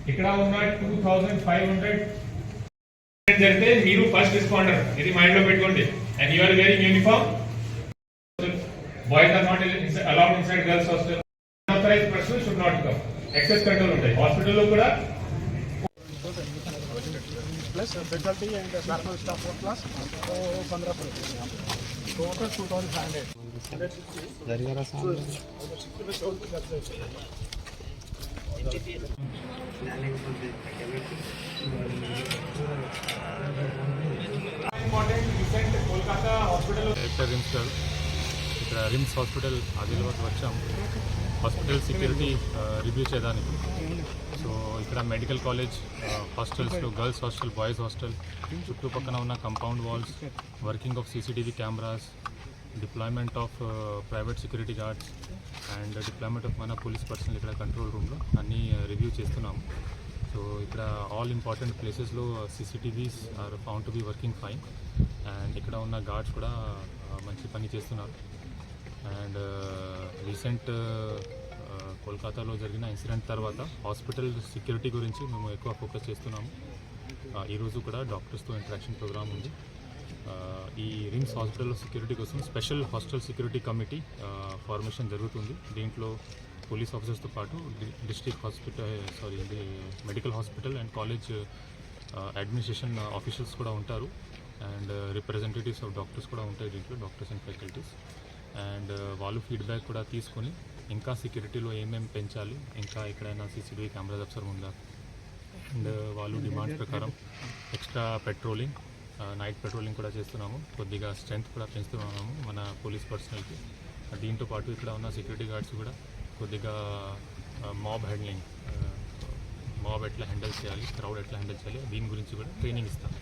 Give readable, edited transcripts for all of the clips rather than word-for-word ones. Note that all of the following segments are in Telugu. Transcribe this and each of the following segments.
ఇక్కడ ఉన్న 2500 జరిగితే మీరు ఫస్ట్ రెస్పాండర్, ఇది మైండ్ లో పెట్టుకోండి. And you are wearing uniform. Boys are not allowed inside girls hostel. Unauthorized person should not come. Access control ఉంటాయి హాస్పిటల్లో కూడా. Plus faculty and normal staff और क्लास तो 15% टोटल 2500 జరిగారా సార్ కోల్కతా హాస్పిటల్ ఇక్కడ రిమ్స్ హాస్పిటల్ ఆదిలాబాద్ వచ్చాం హాస్పిటల్ సెక్యూరిటీ రివ్యూ చేయడానికి. సో ఇక్కడ మెడికల్ కాలేజ్ హాస్టల్స్లో గర్ల్స్ హాస్టల్, బాయ్స్ హాస్టల్ చుట్టుపక్కల ఉన్న compound walls, working of CCTV cameras, deployment of private security guards and deployment of మన పోలీస్ పర్సనల్ ఇక్కడ కంట్రోల్ రూమ్లో అన్నీ రివ్యూ చేస్తున్నాము. సో ఇక్కడ ఆల్ ఇంపార్టెంట్ ప్లేసెస్లో CCTVs are found to be working fine and ఇక్కడ ఉన్న గార్డ్స్ కూడా మంచి పని చేస్తున్నారు. అండ్ రీసెంట్ కోల్కతాలో జరిగిన ఇన్సిడెంట్ తర్వాత హాస్పిటల్ సెక్యూరిటీ గురించి మేము ఎక్కువ ఫోకస్ చేస్తున్నాము. ఈరోజు కూడా డాక్టర్స్తో ఇంటరాక్షన్ ప్రోగ్రామ్ ఉంది. ఈ రిమ్స్ హాస్పిటల్లో సెక్యూరిటీ కోసం special hostel security committee formation జరుగుతుంది. దీంట్లో పోలీస్ ఆఫీసర్స్తో పాటు district hospital medical hospital and college administration officials కూడా ఉంటారు. అండ్ రిప్రజెంటేటివ్స్ ఆఫ్ డాక్టర్స్ కూడా ఉంటాయి దీంట్లో, డాక్టర్స్ అండ్ ఫ్యాకల్టీస్. అండ్ వాళ్ళు ఫీడ్బ్యాక్ కూడా తీసుకొని ఇంకా సెక్యూరిటీలో ఏమేమి పెంచాలి, ఇంకా ఎక్కడైనా సీసీటీవీ కెమెరాస్ అబ్సర్వ్ ఉందా, అండ్ వాళ్ళు డిమాండ్స్ ప్రకారం ఎక్స్ట్రా పెట్రోలింగ్, నైట్ పెట్రోలింగ్ కూడా చేస్తున్నాము. కొద్దిగా స్ట్రెంత్ కూడా పెంచుతున్నాము మన పోలీస్ పర్సనల్కి. దీంతో పాటు ఇక్కడ ఉన్న సెక్యూరిటీ గార్డ్స్ కూడా కొద్దిగా మాబ్ హ్యాండ్లింగ్, మాబ్ ఎట్లా హ్యాండిల్ చేయాలి, క్రౌడ్ ఎట్లా హ్యాండిల్ చేయాలి, దీని గురించి కూడా ట్రైనింగ్ ఇస్తాము.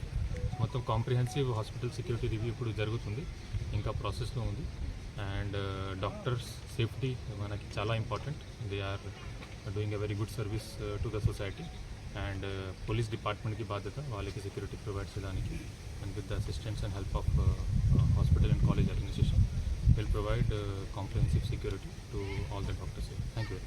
మొత్తం కాంప్రిహెన్సివ్ హాస్పిటల్ సెక్యూరిటీ రివ్యూ ఇప్పుడు జరుగుతుంది, ఇంకా ప్రాసెస్లో ఉంది. అండ్ డాక్టర్స్ సేఫ్టీ మనకి చాలా important. They are doing a very good service to the society. And police డిపార్ట్మెంట్కి బాధ్యత వాళ్ళకి సెక్యూరిటీ ప్రొవైడ్ చేయడానికి. And with the assistance and help of hospital and college administration will provide comprehensive security to all the doctors here. Thank you.